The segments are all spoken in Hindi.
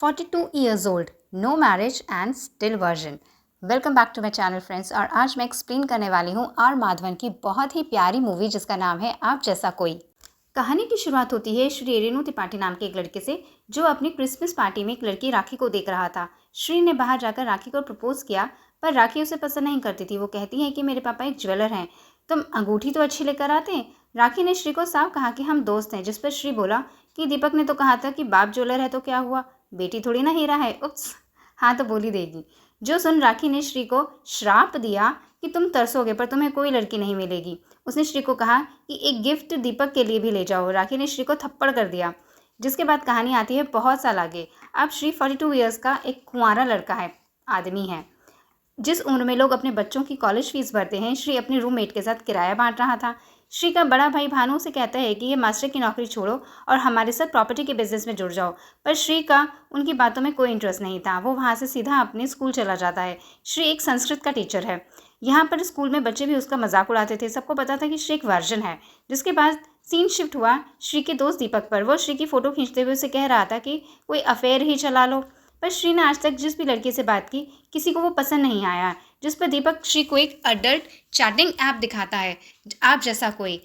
42 years old, no marriage and still virgin। Welcome back to my channel friends. और आज मैं एक्सप्लेन करने वाली हूँ आर माधवन की बहुत ही प्यारी मूवी जिसका नाम है आप जैसा कोई। कहानी की शुरुआत होती है श्री रेणु त्रिपाठी नाम के एक लड़के से जो अपनी क्रिसमस पार्टी में एक लड़की राखी को देख रहा था। श्री ने बाहर जाकर राखी को प्रपोज किया पर राखी उसे पसंद नहीं करती थी। वो कहती है कि मेरे पापा एक ज्वेलर हैं, तुम अंगूठी तो अच्छी लेकर आते। राखी ने श्री को साफ कहा कि हम दोस्त हैं, जिस पर श्री बोला कि दीपक ने तो कहा था कि बाप ज्वेलर है तो क्या हुआ, बेटी थोड़ी ना हीरा है। उप्स, हाँ तो बोली देगी। जो सुन राखी ने श्री को श्राप दिया कि तुम तरसोगे पर तुम्हें कोई लड़की नहीं मिलेगी। उसने श्री को कहा कि एक गिफ्ट दीपक के लिए भी ले जाओ। राखी ने श्री को थप्पड़ कर दिया, जिसके बाद कहानी आती है बहुत साल आगे। अब श्री 42 ईयर्स का एक कुंवारा लड़का है, आदमी है। जिस उम्र में लोग अपने बच्चों की कॉलेज फीस भरते हैं, श्री अपने रूममेट के साथ किराया बांट रहा था। श्री का बड़ा भाई भानु उसे कहता है कि ये मास्टर की नौकरी छोड़ो और हमारे साथ प्रॉपर्टी के बिजनेस में जुड़ जाओ, पर श्री का उनकी बातों में कोई इंटरेस्ट नहीं था। वो वहाँ से सीधा अपने स्कूल चला जाता है। श्री एक संस्कृत का टीचर है। यहाँ पर स्कूल में बच्चे भी उसका मजाक उड़ाते थे। सबको पता था कि श्री एक वर्जन है। जिसके बाद सीन शिफ्ट हुआ श्री के दोस्त दीपक पर। वो श्री की फ़ोटो खींचते हुए उसे कह रहा था कि कोई अफेयर ही चला लो, पर श्री ने आज तक जिस भी लड़की से बात की किसी को वो पसंद नहीं आया। जिस पर दीपक श्री को एक अडल्ट चैटिंग ऐप दिखाता है, आप जैसा कोई।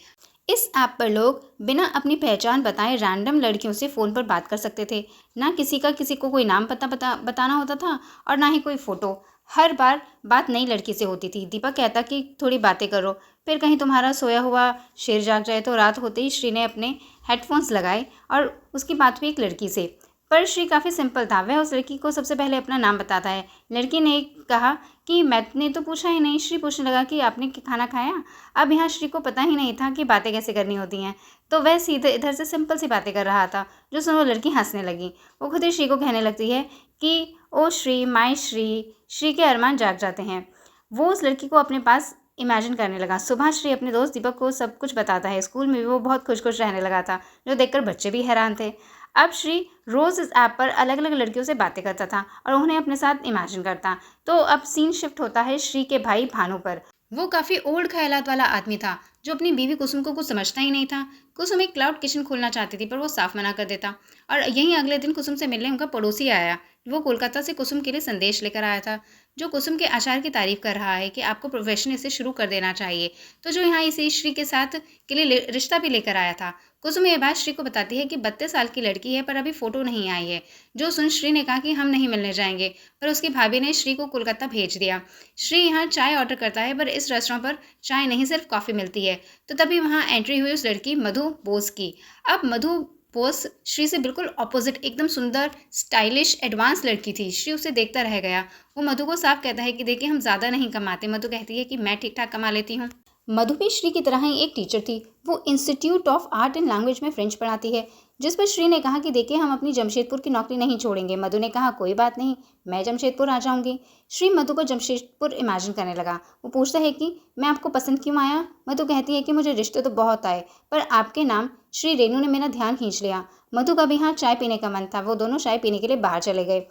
इस ऐप पर लोग बिना अपनी पहचान बताए रैंडम लड़कियों से फ़ोन पर बात कर सकते थे। ना किसी को कोई नाम बताना होता था और ना ही कोई फ़ोटो। हर बार बात नई लड़की से होती थी। दीपक कहता कि थोड़ी बातें करो, फिर कहीं तुम्हारा सोया हुआ शेर जाग जाए। तो रात होते ही श्री ने अपने हेडफोन्स लगाए और उसकी बात हुई एक लड़की से। पर श्री काफ़ी सिंपल था। वह उस लड़की को सबसे पहले अपना नाम बताता है। लड़की ने कहा कि मैंने तो पूछा ही नहीं। श्री पूछने लगा कि आपने खाना खाया। अब यहाँ श्री को पता ही नहीं था कि बातें कैसे करनी होती हैं, तो वह सीधे इधर से सिंपल सी बातें कर रहा था। जो सुनो लड़की हंसने लगी। वो खुद ही श्री को कहने लगती है कि ओ श्री, माय श्री। श्री के अरमान जाग जाते हैं। वो उस लड़की को अपने पास इमेजिन करने लगा। सुबह श्री अपने दोस्त दीपक को सब कुछ बताता है। स्कूल में भी वो बहुत खुश खुश रहने लगा था, जो देखकर बच्चे भी हैरान थे। अब श्री रोज़ इस ऐप पर अलग अलग लड़कियों से बातें करता था और उन्हें अपने साथ इमेजिन करता। तो अब सीन शिफ्ट होता है श्री के भाई भानु पर। वो काफ़ी ओल्ड ख्यालात वाला आदमी था जो अपनी बीवी कुसुम को कुछ समझता ही नहीं था। कुसुम एक क्लाउड किचन खोलना चाहती थी पर वो साफ मना कर देता। और यहीं अगले दिन कुसुम से मिलने उनका पड़ोसी आया। वो कोलकाता से कुसुम के लिए संदेश लेकर आया था, जो कुसुम के आचार की तारीफ कर रहा है कि आपको प्रोफेशन इसे शुरू कर देना चाहिए। तो जो यहाँ इसे श्री के साथ के लिए रिश्ता भी लेकर आया था। कुसुम ये बात श्री को बताती है कि 32 साल की लड़की है पर अभी फ़ोटो नहीं आई है। जो सुन श्री ने कहा कि हम नहीं मिलने जाएंगे, पर उसकी भाभी ने श्री को कोलकाता भेज दिया। श्री यहाँ चाय ऑर्डर करता है पर इस रेस्टोरेंट पर चाय नहीं सिर्फ कॉफ़ी मिलती है। तो तभी वहाँ एंट्री हुई उस लड़की मधु बोस की। अब मधु बोस श्री से बिल्कुल ऑपोजिट, एकदम सुंदर, स्टाइलिश, एडवांस लड़की थी। श्री उसे देखता रह गया। वो मधु को साफ कहता है कि देखिए हम ज़्यादा नहीं कमाते। मधु कहती है कि मैं ठीक ठाक कमा लेती हूँ। मधु भी श्री की तरह ही एक टीचर थी। वो institute of art and language में फ्रेंच पढ़ाती है। जिस पर श्री ने कहा कि देखिए हम अपनी जमशेदपुर की नौकरी नहीं छोड़ेंगे। मधु ने कहा कोई बात नहीं, मैं जमशेदपुर आ जाऊंगी। श्री मधु को जमशेदपुर इमेजिन करने लगा। वो पूछता है कि मैं आपको पसंद क्यों आया। मधु कहती है कि मुझे रिश्ते तो बहुत आए पर आपके नाम श्री रेणु ने मेरा ध्यान खींच लिया। मधु का भी यहाँ चाय पीने का मन था। वो दोनों चाय पीने के लिए बाहर चले गए।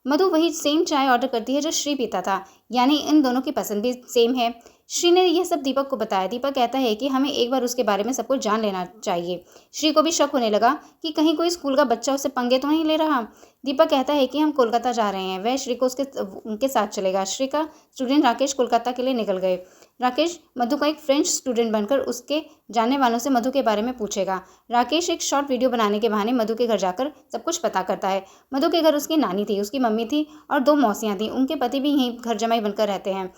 मधु वही सेम चाय ऑर्डर करती है जो श्री पीता था, यानी इन दोनों की पसंद भी सेम है। श्री ने यह सब दीपक को बताया। दीपक कहता है कि हमें एक बार उसके बारे में सब कुछ जान लेना चाहिए। श्री को भी शक होने लगा कि कहीं कोई स्कूल का बच्चा उससे पंगे तो नहीं ले रहा। दीपक कहता है कि हम कोलकाता जा रहे हैं। वह श्री को उनके साथ चलेगा। श्री का स्टूडेंट राकेश कोलकाता के लिए निकल गए। राकेश मधु का एक फ्रेंच स्टूडेंट बनकर उसके जानने वालों से मधु के बारे में पूछेगा। राकेश एक शॉर्ट वीडियो बनाने के बहाने मधु के घर जाकर सब कुछ पता करता है। मधु के घर उसकी नानी थी, उसकी मम्मी थी और 2 मौसियाँ थीं। उनके पति भी यहीं घर जमाई बनकर रहते हैं।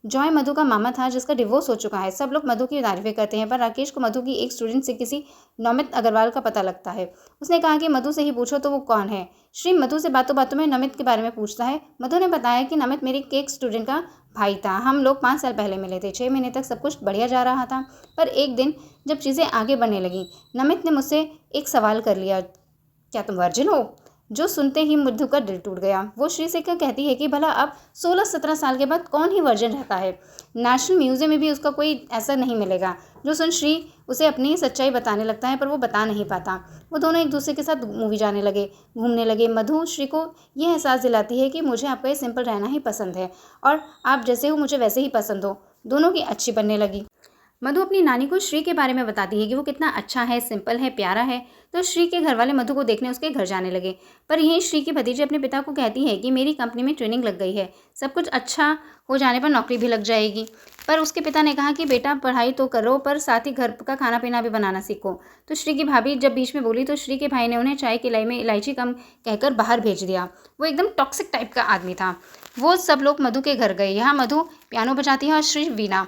जॉय मधु का मामा था जिसका डिवोर्स हो चुका है। सब लोग मधु की तारीफें करते हैं पर राकेश को मधु की एक स्टूडेंट से किसी नमित अग्रवाल का पता लगता है। उसने कहा कि मधु से ही पूछो तो वो कौन है। श्री मधु से बातों बातों में नमित के बारे में पूछता है। मधु ने बताया कि नमित मेरी एक स्टूडेंट का भाई था। हम लोग 5 साल पहले मिले थे। 6 महीने तक सब कुछ बढ़िया जा रहा था, पर एक दिन जब चीज़ें आगे बढ़ने लगीं, नमित ने मुझसे एक सवाल कर लिया, क्या तुम वर्जिन हो। जो सुनते ही मधु का दिल टूट गया। वो श्री से क्या कहती है कि भला अब 16-17 साल के बाद कौन ही वर्जिन रहता है। नेशनल म्यूजियम में भी उसका कोई ऐसा नहीं मिलेगा। जो सुन श्री उसे अपनी सच्चाई बताने लगता है पर वो बता नहीं पाता। वो दोनों एक दूसरे के साथ मूवी जाने लगे, घूमने लगे। मधु श्री को यह एहसास दिलाती है कि मुझे आपका ये सिंपल रहना ही पसंद है और आप जैसे हो मुझे वैसे ही पसंद हो। दोनों की अच्छी बनने लगी। मधु अपनी नानी को श्री के बारे में बताती है कि वो कितना अच्छा है, सिंपल है, प्यारा है। तो श्री के घर वाले मधु को देखने उसके घर जाने लगे। पर यहीं श्री की भतीजी अपने पिता को कहती है कि मेरी कंपनी में ट्रेनिंग लग गई है, सब कुछ अच्छा हो जाने पर नौकरी भी लग जाएगी। पर उसके पिता ने कहा कि बेटा पढ़ाई तो करो पर साथ ही घर का खाना पीना भी बनाना सीखो। तो श्री की भाभी जब बीच में बोली तो श्री के भाई ने उन्हें चाय की लाई में इलायची कम कहकर बाहर भेज दिया। वो एकदम टॉक्सिक टाइप का आदमी था। वो सब लोग मधु के घर गए। यहाँ मधु पियानो बजाती है और श्री वीणा।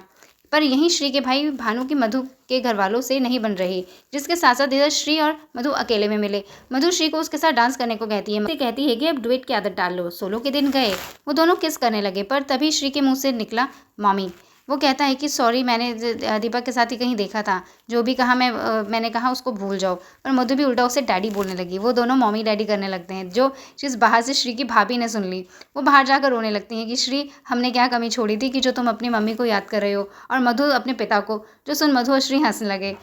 पर यहीं श्री के भाई भानु की मधु के घर वालों से नहीं बन रही, जिसके साथ साथ इधर श्री और मधु अकेले में मिले। मधु श्री को उसके साथ डांस करने को कहती है। मधु कहती है कि अब डुएट की आदत डाल लो। सोलो के दिन गए, वो दोनों किस करने लगे, पर तभी श्री के मुंह से निकला मॉमी। वो कहता है कि सॉरी, मैंने दीपक के साथ ही कहीं देखा था, जो भी कहा मैंने कहा उसको भूल जाओ। पर मधु भी उल्टा उसे डैडी बोलने लगी। वो दोनों मॉमी डैडी करने लगते हैं, जो चीज़ बाहर से श्री की भाभी ने सुन ली। वो बाहर जाकर रोने लगती हैं कि श्री, हमने क्या कमी छोड़ी थी कि जो तुम अपनी मम्मी को याद कर रहे हो, और मधु अपने पिता को। जो सुन मधु और श्री हंसने लगे।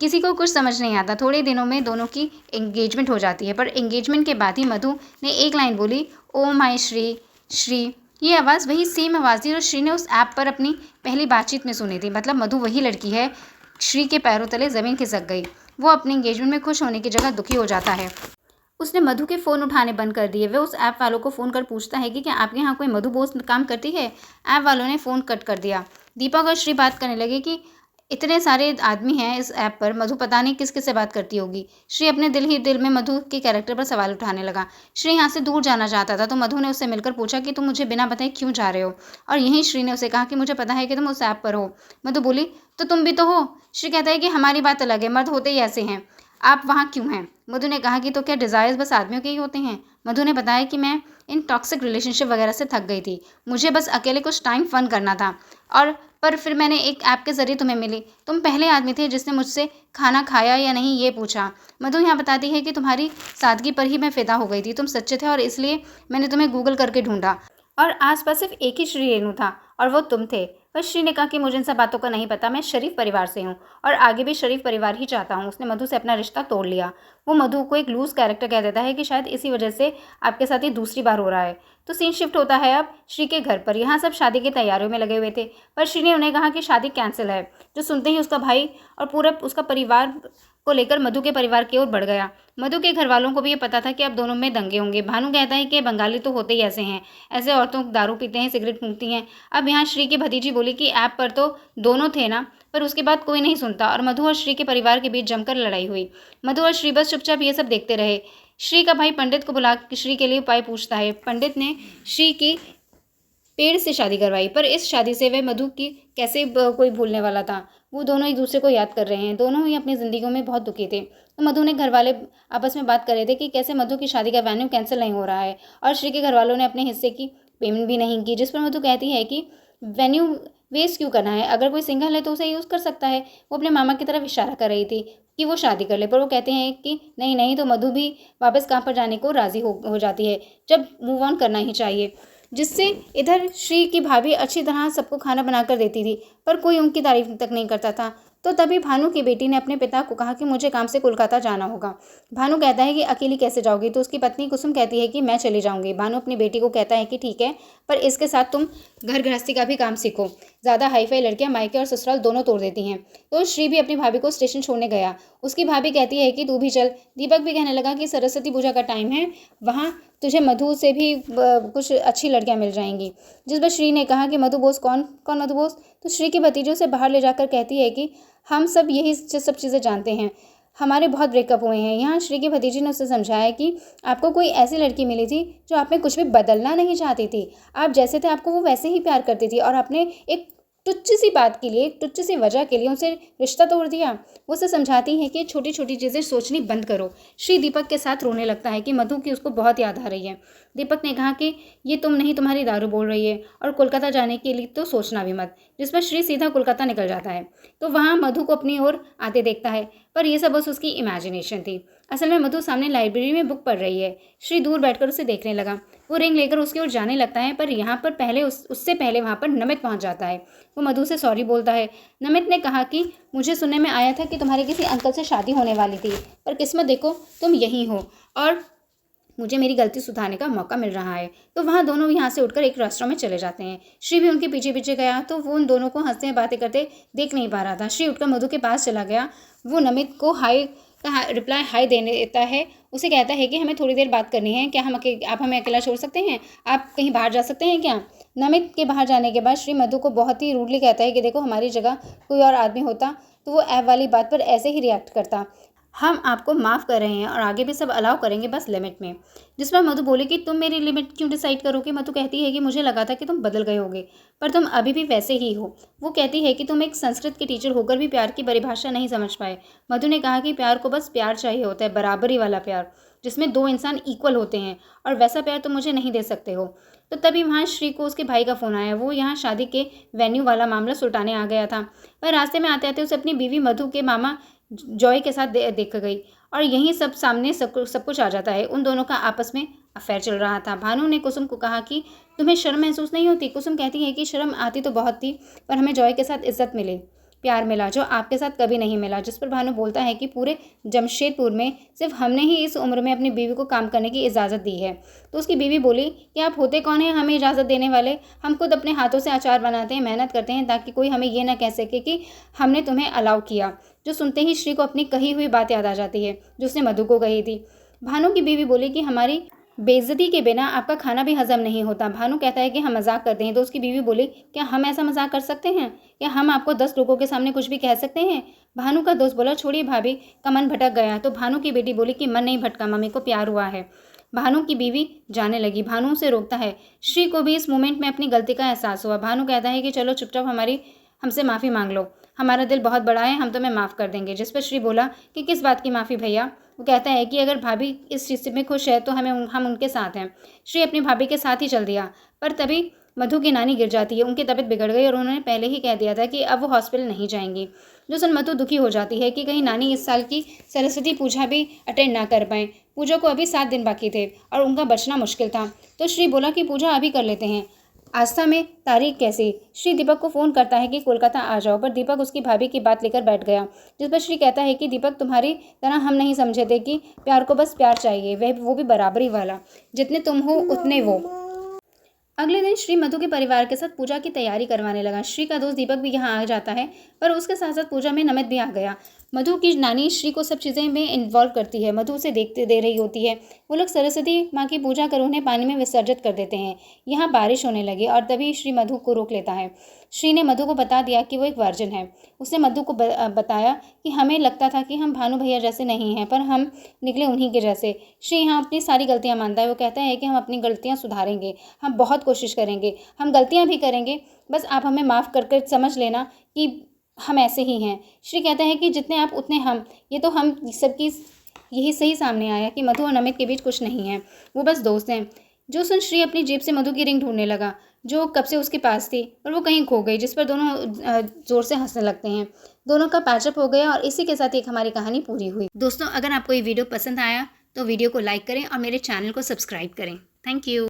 किसी को कुछ समझ नहीं आता। थोड़े दिनों में दोनों की एंगेजमेंट हो जाती है। पर एंगेजमेंट के बाद ही मधु ने एक लाइन बोली, ओ माई श्री श्री। ये आवाज़ वही सेम आवाज़ थी और श्री ने उस ऐप पर अपनी पहली बातचीत में सुनी थी। मतलब मधु वही लड़की है। श्री के पैरों तले ज़मीन खिसक गई। वो अपने एंगेजमेंट में खुश होने की जगह दुखी हो जाता है। उसने मधु के फ़ोन उठाने बंद कर दिए। वह उस ऐप वालों को फ़ोन कर पूछता है कि क्या आपके यहाँ कोई मधु बोस काम करती है। ऐप वालों ने फ़ोन कट कर दिया। दीपक और श्री बात करने लगे कि इतने सारे आदमी हैं इस ऐप पर, मधु पता नहीं किस किस से बात करती होगी। श्री अपने दिल ही दिल में मधु के कैरेक्टर पर सवाल उठाने लगा। श्री यहाँ से दूर जाना चाहता था तो मधु ने उससे मिलकर पूछा कि तुम मुझे बिना बताए क्यों जा रहे हो। और यहीं श्री ने उसे कहा कि मुझे पता है कि तुम उस ऐप पर हो। मधु बोली, तो तुम भी तो हो। श्री कहता है कि हमारी बात अलग है, मर्द होते ही ऐसे हैं, आप वहाँ क्यों हैं। मधु ने कहा कि तो क्या डिज़ायर्स बस आदमियों के ही होते हैं। मधु ने बताया कि मैं इन टॉक्सिक रिलेशनशिप वगैरह से थक गई थी, मुझे बस अकेले कुछ टाइम फन करना था। और पर फिर मैंने एक ऐप के ज़रिए तुम्हें मिली। तुम पहले आदमी थे जिसने मुझसे खाना खाया या नहीं ये पूछा। मधु यहाँ बताती है कि तुम्हारी सादगी पर ही मैं फ़िदा हो गई थी, तुम सच्चे थे और इसलिए मैंने तुम्हें गूगल करके ढूंढा और आसपास सिर्फ एक ही श्री रेणु था और वो तुम थे। पर श्री ने कहा कि मुझे इन सब बातों का नहीं पता, मैं शरीफ परिवार से हूँ और आगे भी शरीफ परिवार ही चाहता हूँ। उसने मधु से अपना रिश्ता तोड़ लिया। वो मधु को एक लूज कैरेक्टर कह देता है कि शायद इसी वजह से आपके साथ ये दूसरी बार हो रहा है। तो सीन शिफ्ट होता है अब श्री के घर पर। यहाँ सब शादी की तैयारियों में लगे हुए थे, पर श्री ने उन्हें कहा कि शादी कैंसिल है। जो सुनते ही उसका भाई और पूरा उसका परिवार को लेकर मधु के परिवार की ओर बढ़ गया। मधु के घर वालों को भी ये पता था कि अब दोनों में दंगे होंगे। भानु कहता है कि बंगाली तो होते ही ऐसे हैं, ऐसे औरतों दारू पीते हैं, सिगरेट फूंकती हैं। अब यहाँ श्री की भतीजी बोली कि ऐप पर तो दोनों थे ना, पर उसके बाद कोई नहीं सुनता और मधु और श्री के परिवार के बीच जमकर लड़ाई हुई। मधु और श्री बस चुपचाप ये सब देखते रहे। श्री का भाई पंडित को बुला श्री के लिए उपाय पूछता है। पंडित ने श्री की पेड़ से शादी करवाई, पर इस शादी से वह मधु की कैसे कोई भूलने वाला था। वो दोनों एक दूसरे को याद कर रहे हैं, दोनों ही अपनी ज़िंदगियों में बहुत दुखी थे। तो मधु ने घर वाले आपस में बात कर रहे थे कि कैसे मधु की शादी का वेन्यू कैंसिल नहीं हो रहा है और श्री के घर वालों ने अपने हिस्से की पेमेंट भी नहीं की। जिस पर मधु कहती है कि वेन्यू वेस्ट क्यों करना है, अगर कोई सिंगल है तो उसे यूज़ कर सकता है। वो अपने मामा की तरफ इशारा कर रही थी कि वो शादी कर ले, पर वो कहते हैं कि नहीं नहीं। तो मधु भी वापस काम पर जाने को राज़ी हो जाती है, जब मूव ऑन करना ही चाहिए। जिससे इधर श्री की भाभी अच्छी तरह सबको खाना बना कर देती थी, पर कोई उनकी तारीफ तक नहीं करता था। तो तभी भानु की बेटी ने अपने पिता को कहा कि मुझे काम से कोलकाता जाना होगा। भानु कहता है कि अकेली कैसे जाओगी, तो उसकी पत्नी कुसुम कहती है कि मैं चली जाऊंगी। भानु अपनी बेटी को कहता है कि ठीक है, पर इसके साथ तुम घर गृहस्थी का भी काम सीखो। ज़्यादा हाईफाई लड़कियां मायके और ससुराल दोनों तोड़ देती हैं। तो श्री भी अपनी भाभी को स्टेशन छोड़ने गया। उसकी भाभी कहती है कि तू भी चल। दीपक भी कहने लगा कि सरस्वती पूजा का टाइम है, वहाँ तुझे मधु से भी कुछ अच्छी लड़कियां मिल जाएंगी। जिस पर श्री ने कहा कि मधु बोस कौन मधु बोस। तो श्री की भतीजी उसे बाहर ले जाकर कहती है कि हम सब यही सब चीज़ें जानते हैं, हमारे बहुत ब्रेकअप हुए हैं। यहाँ श्री की भतीजी ने उसे समझाया कि आपको कोई ऐसी लड़की मिली थी जो आप में कुछ भी बदलना नहीं चाहती थी, आप जैसे थे आपको वो वैसे ही प्यार करती थी और आपने एक तुच्छ सी बात के लिए, तुच्छ सी वजह के लिए उनसे रिश्ता तोड़ दिया। वो उसे समझाती है कि छोटी छोटी चीज़ें सोचनी बंद करो। श्री दीपक के साथ रोने लगता है कि मधु की उसको बहुत याद आ रही है। दीपक ने कहा कि ये तुम नहीं, तुम्हारी दारू बोल रही है और कोलकाता जाने के लिए तो सोचना भी मत। जिस पर श्री सीधा कोलकाता निकल जाता है। तो वहाँ मधु को अपनी ओर आते देखता है, पर यह सब बस उसकी इमेजिनेशन थी। असल में मधु सामने लाइब्रेरी में बुक पढ़ रही है। श्री दूर बैठकर उसे देखने लगा। वो रिंग लेकर उसकी ओर जाने लगता है, पर यहाँ पर पहले उससे पहले वहाँ पर नमित पहुँच जाता है। वो मधु से सॉरी बोलता है। नमित ने कहा कि मुझे सुनने में आया था कि तुम्हारे किसी अंकल से शादी होने वाली थी, पर किस्मत देखो तुम यहीं हो। और मुझे मेरी गलती सुधारने का मौका मिल रहा है। तो वहाँ दोनों यहाँ से उठकर एक रेस्टोरेंट में चले जाते हैं। श्री भी उनके पीछे पीछे गया तो वो उन दोनों को हंसते बातें करते देख नहीं पा रहा था। श्री उठकर मधु के पास चला गया। वो नमित को हाई का रिप्लाई हाई देने देता है। उसे कहता है कि हमें थोड़ी देर बात करनी है, क्या आप हमें अकेला छोड़ सकते हैं? आप कहीं बाहर जा सकते हैं क्या? नमित के बाहर जाने के बाद श्री मधु को बहुत ही रूडली कहता है कि देखो, हमारी जगह कोई और आदमी होता तो वो ऐप वाली बात पर ऐसे ही रिएक्ट करता। हम आपको माफ़ कर रहे हैं और आगे भी सब अलाउ करेंगे, बस लिमिट में। जिस पर मधु बोली कि तुम मेरी लिमिट क्यों डिसाइड करोगे? मधु कहती है कि मुझे लगा था कि तुम बदल गए होगे, पर तुम अभी भी वैसे ही हो। वो कहती है कि तुम एक संस्कृत के टीचर होकर भी प्यार की परिभाषा नहीं समझ पाए। मधु ने कहा कि प्यार को बस प्यार चाहिए होता है, बराबरी वाला प्यार, जिसमें दो इंसान इक्वल होते हैं, और वैसा प्यार तुम मुझे नहीं दे सकते हो। तो तभी वहाँ श्री को उसके भाई का फ़ोन आया। वो यहाँ शादी के वेन्यू वाला मामला सुलटाने आ गया था, पर रास्ते में आते आते उसे अपनी बीवी मधु के मामा जॉय के साथ देख गई, और यहीं सब सामने सब कुछ आ जाता है। उन दोनों का आपस में अफेयर चल रहा था। भानु ने कुसुम को कहा कि तुम्हें शर्म महसूस नहीं होती? कुसुम कहती है कि शर्म आती तो बहुत थी, पर हमें जॉय के साथ इज्जत मिली, प्यार मिला, जो आपके साथ कभी नहीं मिला। जिस पर भानु बोलता है कि पूरे जमशेदपुर में सिर्फ हमने ही इस उम्र में अपनी बीवी को काम करने की इजाज़त दी है। तो उसकी बीवी बोली कि आप होते कौन हैं हमें इजाज़त देने वाले? हम खुद अपने हाथों से अचार बनाते हैं, मेहनत करते हैं, ताकि कोई हमें ये ना कह सके कि हमने तुम्हें अलाउ किया। जो सुनते ही श्री को अपनी कही हुई बात याद आ जाती है जो उसने मधु को कही थी। भानु की बीवी बोली कि हमारी बेइज्जती के बिना आपका खाना भी हजम नहीं होता। भानु कहता है कि हम मजाक करते हैं। तो उसकी बीवी बोली, क्या हम ऐसा मजाक कर सकते हैं? क्या हम आपको 10 लोगों के सामने कुछ भी कह सकते हैं? भानु का दोस्त बोला, छोड़िए भाभी का मन भटक गया। तो भानु की बेटी बोली कि मन नहीं भटका, मम्मी को प्यार हुआ है। भानु की बीवी जाने लगी। भानु उसे रोकता है। श्री को भी इस मोमेंट में अपनी गलती का एहसास हुआ। भानु कहता है कि चलो चुपचाप हमसे माफ़ी मांग लो, हमारा दिल बहुत बड़ा है, हम तुम्हें माफ़ कर देंगे। जिस पर श्री बोला कि किस बात की माफ़ी भैया? वो कहता है कि अगर भाभी इस चीज़ में खुश है तो हम उनके साथ हैं। श्री अपनी भाभी के साथ ही चल दिया, पर तभी मधु की नानी गिर जाती है। उनकी तबीयत बिगड़ गई और उन्होंने पहले ही कह दिया था कि अब वो हॉस्पिटल नहीं जाएंगी। जो सुन मधु दुखी हो जाती है कि कहीं नानी इस साल की सरस्वती पूजा भी अटेंड ना कर पाएँ। पूजा को अभी 7 दिन बाकी थे और उनका बचना मुश्किल था। तो श्री बोला कि पूजा अभी कर लेते हैं, आस्था में तारीख कैसी? श्री दीपक को फ़ोन करता है कि कोलकाता आ जाओ, पर दीपक उसकी भाभी की बात लेकर बैठ गया। जिस पर श्री कहता है कि दीपक, तुम्हारी तरह हम नहीं समझे थे कि प्यार को बस प्यार चाहिए, वो भी बराबरी वाला, जितने तुम हो उतने वो। अगले दिन श्री मधु के परिवार के साथ पूजा की तैयारी करवाने लगा। श्री का दोस्त दीपक भी यहाँ आ जाता है, पर उसके साथ साथ पूजा में नमित भी आ गया। मधु की नानी श्री को सब चीज़ें में इन्वॉल्व करती है। मधु उसे देखते दे रही होती है। वो लोग सरस्वती माँ की पूजा कर उन्हें पानी में विसर्जित कर देते हैं। यहाँ बारिश होने लगी और तभी श्री मधु को रोक लेता है। श्री ने मधु को बता दिया कि वो एक वर्जिन है। उसने मधु को बताया कि हमें लगता था कि हम भानु भैया जैसे नहीं हैं, पर हम निकले उन्हीं के जैसे। श्री यहाँ अपनी सारी गलतियाँ मानता है। वो कहता है कि हम अपनी गलतियाँ सुधारेंगे, हम बहुत कोशिश करेंगे, हम गलतियाँ भी करेंगे, बस आप हमें माफ़ कर समझ लेना कि हम ऐसे ही हैं। श्री कहता है कि जितने आप उतने हम, ये तो हम सबकी यही सही सामने आया कि मधु और नमित के बीच कुछ नहीं है, वो बस दोस्त हैं। जो सुन श्री अपनी जेब से मधु की रिंग ढूंढने लगा जो कब से उसके पास थी, पर वो कहीं खो गई। जिस पर दोनों ज़ोर से हंसने लगते हैं। दोनों का पैचअप हो गया और इसी के साथ एक हमारी कहानी पूरी हुई। दोस्तों, अगर आपको ये वीडियो पसंद आया तो वीडियो को लाइक करें और मेरे चैनल को सब्सक्राइब करें। Thank you.